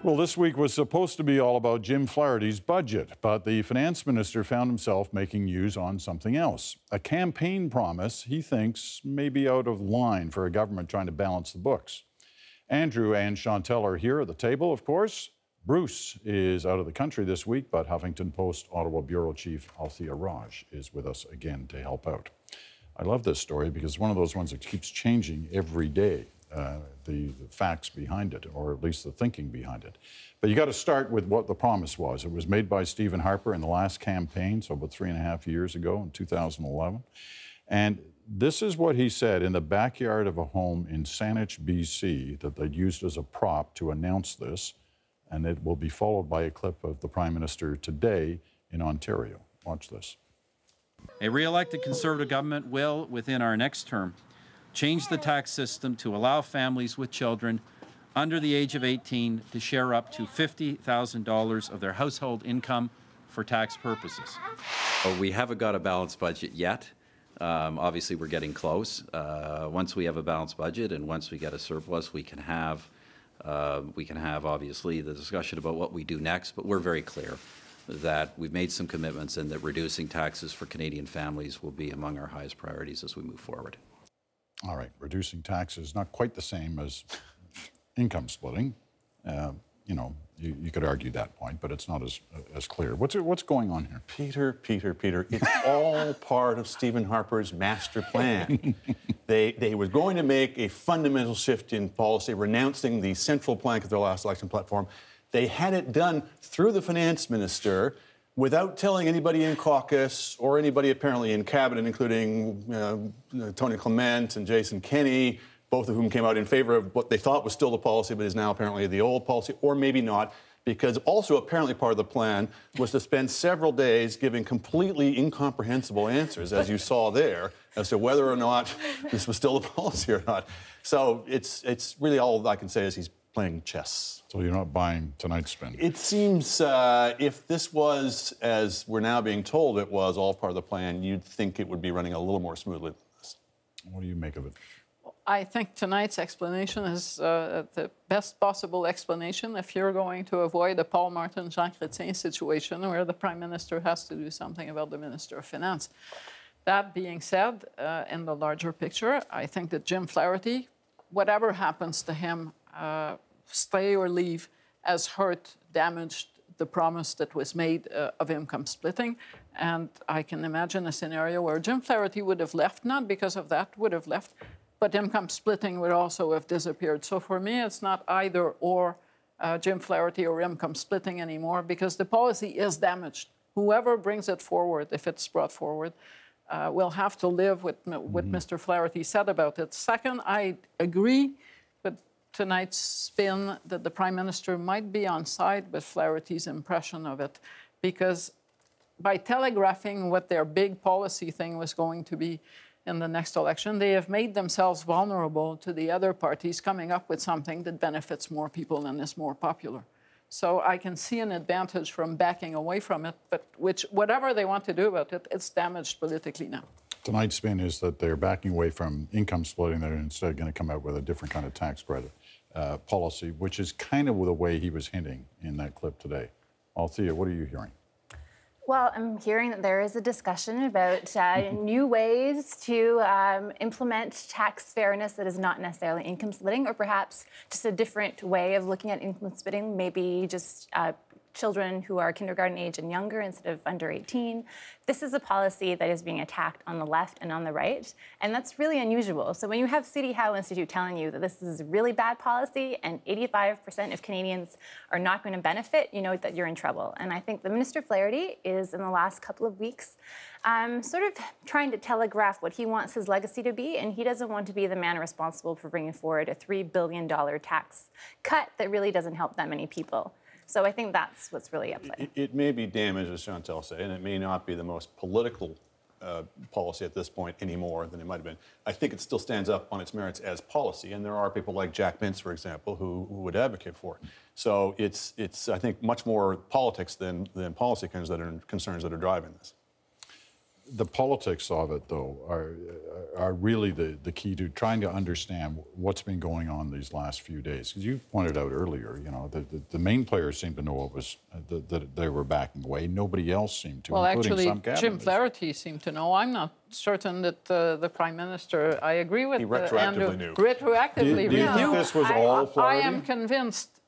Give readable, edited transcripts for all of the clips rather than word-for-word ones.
Well, this week was supposed to be all about Jim Flaherty's budget, but the finance minister found himself making news on something else. A campaign promise he thinks may be out of line for a government trying to balance the books. Andrew and Chantel are here at the table, of course. Bruce is out of the country this week, but Huffington Post Ottawa Bureau Chief Althea Raj is with us again to help out. I love this story because it's one of those ones that keeps changing every day. The facts behind it, or at least the thinking behind it. But you got to start with what the promise was. It was made by Stephen Harper in the last campaign, so about 3.5 years ago in 2011. And this is what he said in the backyard of a home in Saanich, BC, that they'd used as a prop to announce this. And it will be followed by a clip of the Prime Minister today in Ontario. Watch this. A re-elected Conservative government will, within our next term, change the tax system to allow families with children under the age of 18 to share up to $50,000 of their household income for tax purposes. We haven't got a balanced budget yet. Obviously, we're getting close. Once we have a balanced budget and once we get a surplus, we can have obviously the discussion about what we do next. But we're very clear that we've made some commitments and that reducing taxes for Canadian families will be among our highest priorities as we move forward. All right, reducing taxes, not quite the same as income splitting. You know, you could argue that point, but it's not as clear. What's going on here? Peter, it's all part of Stephen Harper's master plan. They were going to make a fundamental shift in policy, renouncing the central plank of their last election platform. They had it done through the finance minister without telling anybody in caucus or anybody apparently in cabinet, including Tony Clement and Jason Kenney, both of whom came out in favor of what they thought was still the policy but is now apparently the old policy, or maybe not, because also apparently part of the plan was to spend several days giving completely incomprehensible answers, as you saw there, as to whether or not this was still the policy or not. So it's really all I can say is he's playing chess. So you're not buying tonight's spin? It seems if this was, as we're now being told it was, all part of the plan, you'd think it would be running a little more smoothly than this. What do you make of it? I think tonight's explanation is the best possible explanation if you're going to avoid a Paul Martin, Jean Chrétien situation where the Prime Minister has to do something about the Minister of Finance. That being said, in the larger picture, I think that Jim Flaherty, whatever happens to him, stay or leave, has hurt, damaged the promise that was made of income splitting. And I can imagine a scenario where Jim Flaherty would have left, not because of that, would have left, but income splitting would also have disappeared. So for me, it's not either or Jim Flaherty or income splitting anymore, because the policy is damaged. Whoever brings it forward, if it's brought forward, will have to live with what Mr. Flaherty said about it. Second, I agree with tonight's spin that the Prime Minister might be on side with Flaherty's impression of it, because by telegraphing what their big policy thing was going to be in the next election, they have made themselves vulnerable to the other parties coming up with something that benefits more people and is more popular. So I can see an advantage from backing away from it, but whatever they want to do about it, it's damaged politically now. Tonight's spin is that they're backing away from income splitting. They're instead going to come out with a different kind of tax credit policy, which is kind of the way he was hinting in that clip today. Althea, what are you hearing? Well, I'm hearing that there is a discussion about new ways to implement tax fairness that is not necessarily income splitting, or perhaps just a different way of looking at income splitting, maybe just children who are kindergarten age and younger instead of under 18. This is a policy that is being attacked on the left and on the right, and that's really unusual. So when you have City Howe Institute telling you that this is a really bad policy and 85% of Canadians are not going to benefit, you know that you're in trouble. And I think the Minister Flaherty is, in the last couple of weeks, sort of trying to telegraph what he wants his legacy to be, and he doesn't want to be the man responsible for bringing forward a $3 billion tax cut that really doesn't help that many people. So I think that's what's really at play. It may be damaged, as Chantel said, and it may not be the most political policy at this point anymore than it might have been. I think it still stands up on its merits as policy, and there are people like Jack Mintz, for example, who would advocate for it. So it's I think, much more politics than policy concerns that are driving this. the politics of it, though, are really the key to trying to understand what's been going on these last few days. Because you pointed out earlier, you know, the main players seemed to know what was that they were backing away. Nobody else seemed to. Well, including actually, some Jim Flaherty seemed to know. I'm not certain that the Prime Minister. I agree with retroactively Andrew. knew. Retroactively Do you think this was all Flaherty? I am convinced,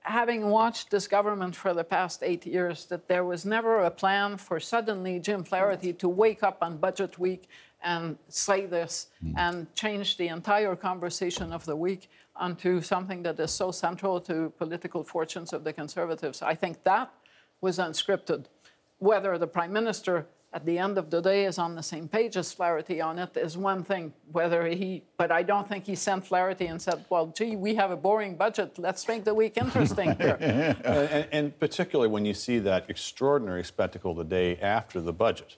having watched this government for the past 8 years, that there was never a plan for suddenly Jim Flaherty to wake up on budget week and say this and change the entire conversation of the week onto something that is so central to political fortunes of the Conservatives. I think that was unscripted. Whether the Prime Minister at the end of the day is on the same page as Flaherty on it is one thing. But I don't think he sent Flaherty and said, well, gee, we have a boring budget. Let's make the week interesting here. and particularly when you see that extraordinary spectacle the day after the budget,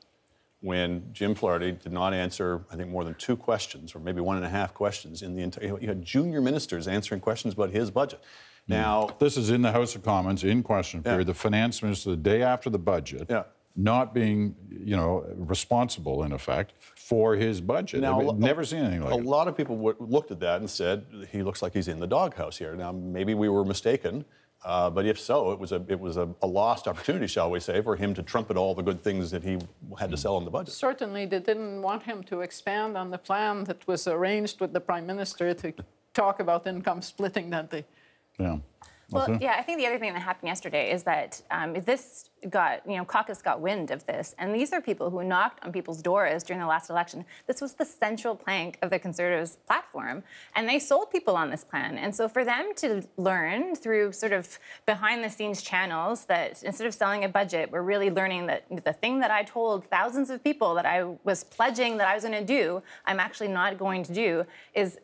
when Jim Flaherty did not answer, I think, more than 2 questions, or maybe 1.5 questions in the entire. You had junior ministers answering questions about his budget. Now, this is in the House of Commons in question period. The finance minister, the day after the budget, not being, you know, responsible in effect for his budget. Now, never seen anything like it. A lot of people looked at that and said, he looks like he's in the doghouse here. Now, maybe we were mistaken, but if so, it was a lost opportunity, shall we say, for him to trumpet all the good things that he had to sell in the budget. Certainly, they didn't want him to expand on the plan that was arranged with the Prime Minister to talk about income splitting that day. Yeah. Well, yeah, I think the other thing that happened yesterday is that caucus got wind of this, and these are people who knocked on people's doors during the last election. This was the central plank of the Conservatives' platform, and they sold people on this plan. And so for them to learn through sort of behind-the-scenes channels that instead of selling a budget, we're really learning that the thing that I told thousands of people that I was pledging that I was going to do, I'm actually not going to do, is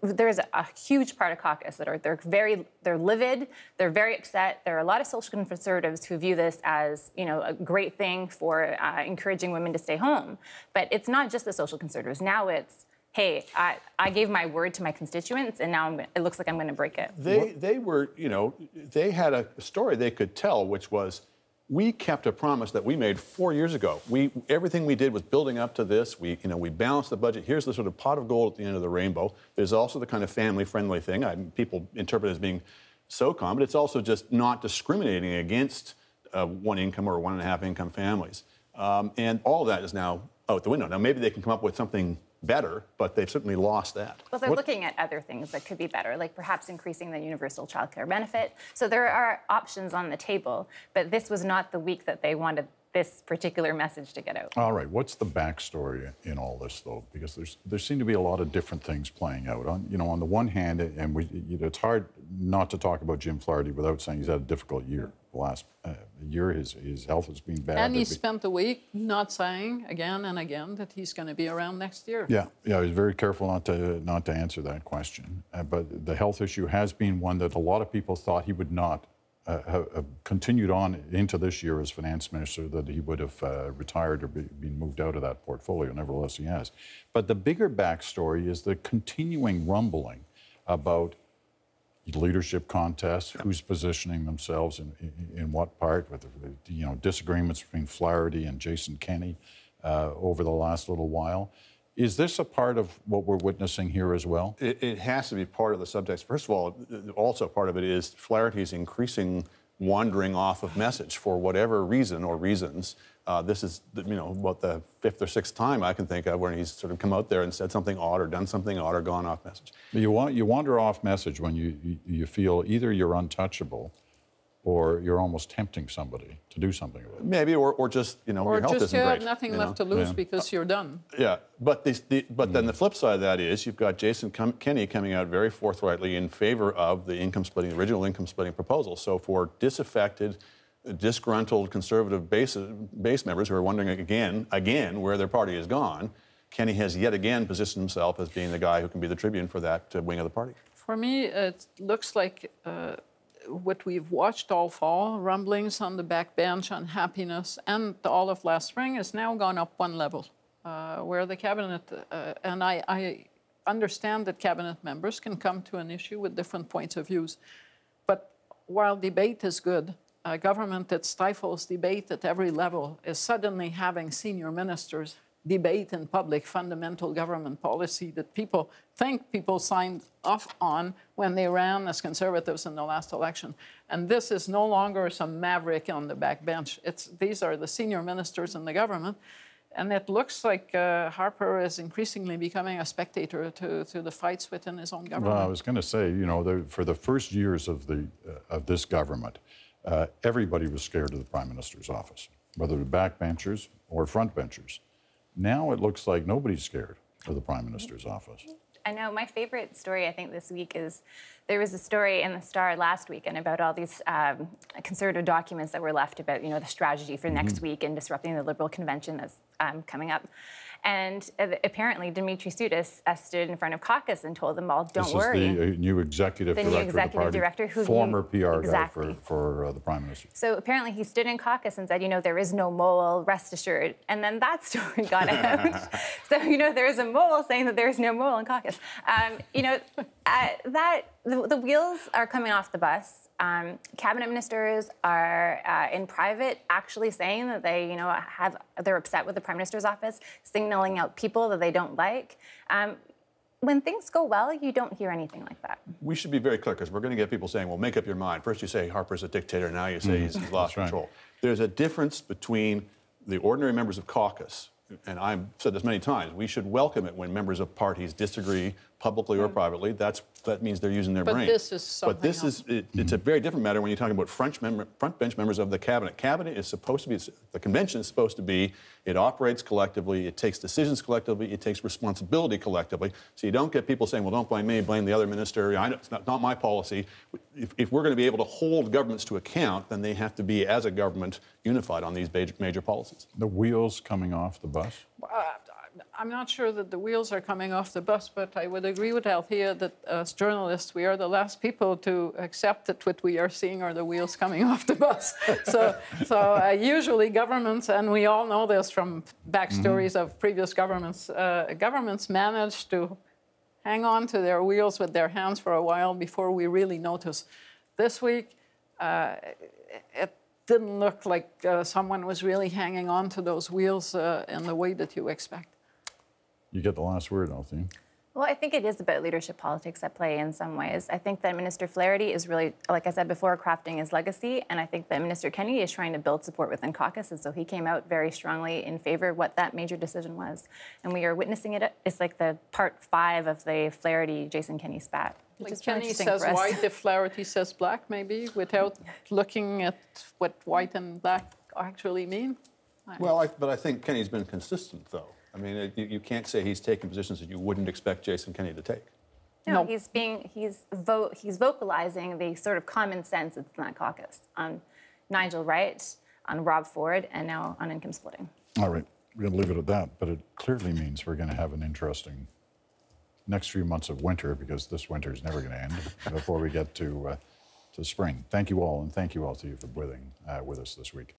there's a huge part of caucus that they're livid, they're very upset. There are a lot of social conservatives who view this as, you know, a great thing for encouraging women to stay home. But it's not just the social conservatives. Now it's, hey, I gave my word to my constituents, and now it looks like I'm going to break it. They were, you know, they had a story they could tell, which was, we kept a promise that we made 4 years ago. Everything we did was building up to this. We balanced the budget. Here's the sort of pot of gold at the end of the rainbow. There's also the kind of family-friendly thing. People interpret it as being SOCOM, but it's also just not discriminating against one income or 1.5 income families. And all of that is now out the window. Now, maybe they can come up with something better, but they've certainly lost that. Well, they're looking at other things that could be better, like perhaps increasing the universal child care benefit. So there are options on the table, but this was not the week that they wanted this particular message to get out. All right, what's the backstory in all this, though? Because there seem to be a lot of different things playing out. On the one hand, and it's hard not to talk about Jim Flaherty without saying he's had a difficult year. The last year, his health has been bad. And he spent the week not saying again and again that he's going to be around next year. Yeah, he was very careful not to answer that question. But the health issue has been one that a lot of people thought he would not have continued on into this year as finance minister, that he would have retired or been moved out of that portfolio. Nevertheless, he has. But the bigger backstory is the continuing rumbling about leadership contests, who's positioning themselves in what part, with disagreements between Flaherty and Jason Kenney over the last little while. Is this a part of what we're witnessing here as well? It has to be part of the subtext. First of all, also part of it is Flaherty's increasing wandering off of message for whatever reason or reasons. This is, about the 5th or 6th time I can think of when he's sort of come out there and said something odd or done something odd or gone off message. You wander off message when you feel either you're untouchable or you're almost tempting somebody to do something with it. Maybe, or just, your health isn't great. Or just you have nothing left to lose because you're done. Yeah, but then the flip side of that is you've got Jason Kenney coming out very forthrightly in favor of the original income splitting proposal. So for disaffected, disgruntled conservative base members who are wondering again where their party has gone, Kenney has yet again positioned himself as being the guy who can be the tribune for that wing of the party. For me, it looks like what we've watched all fall, rumblings on the backbench, unhappiness, and all of last spring has now gone up one level, where the cabinet, and I understand that cabinet members can come to an issue with different points of views, but while debate is good, a government that stifles debate at every level is suddenly having senior ministers debate in public fundamental government policy that people think people signed off on when they ran as Conservatives in the last election. And this is no longer some maverick on the backbench. These are the senior ministers in the government. And it looks like Harper is increasingly becoming a spectator to the fights within his own government. Well, I was going to say, you know, for the first years of this government, everybody was scared of the Prime Minister's office, whether the backbenchers or frontbenchers. Now it looks like nobody's scared of the Prime Minister's office. I know my favorite story, I think, this week is there was a story in the Star last weekend about all these Conservative documents that were left about, you know, the strategy for next week and disrupting the Liberal convention that's coming up. And apparently, Dimitri Soudis stood in front of caucus and told them all, "Don't worry." This is the new executive director of the party, former PR guy for the Prime Minister. So apparently, he stood in caucus and said, "You know, there is no mole. Rest assured." And then that story got out. So you know, there is a mole saying that there is no mole in caucus. You know, the wheels are coming off the bus. Cabinet ministers are in private actually saying that they, you know, they're upset with the Prime Minister's office, signaling out people that they don't like. When things go well, you don't hear anything like that. We should be very clear, because we're going to get people saying, well, make up your mind. First you say Harper's a dictator, now you say he's lost control. There's a difference between the ordinary members of caucus, and I've said this many times, we should welcome it when members of parties disagree publicly or privately. That means they're using their brain. But this is something But this else. it's a very different matter when you're talking about front bench members of the cabinet. Cabinet is supposed to be, the convention is supposed to be, it operates collectively, it takes decisions collectively, it takes responsibility collectively. So you don't get people saying, well, don't blame me, blame the other minister. It's not my policy. If we're going to be able to hold governments to account, then they have to be, as a government, unified on these major policies. The wheels coming off the bus? I'm not sure that the wheels are coming off the bus, but I would agree with Althea that as journalists, we are the last people to accept that what we are seeing are the wheels coming off the bus. So usually governments, and we all know this from backstories of previous governments, governments manage to hang on to their wheels with their hands for a while before we really notice. This week, it didn't look like someone was really hanging on to those wheels in the way that you expect. You get the last word, Althea. Well, I think it is about leadership politics at play in some ways. I think that Minister Flaherty is really, like I said before, crafting his legacy, and I think that Minister Kenney is trying to build support within caucus, and so he came out very strongly in favor of what that major decision was. And we are witnessing it. It's like the part 5 of the Flaherty-Jason Kenney spat. Like Kenney says white, if Flaherty says black, maybe, without looking at what white and black actually mean. Well, but I think Kenney's been consistent, though. I mean, you can't say he's taking positions that you wouldn't expect Jason Kenney to take. No, he's vocalizing the sort of common sense that's in that caucus on Nigel Wright, on Rob Ford, and now on income splitting. All right, we're going to leave it at that, but it clearly means we're going to have an interesting next few months of winter, because this winter is never going to end before we get to spring. Thank you all, and thank you all to you for being with us this week.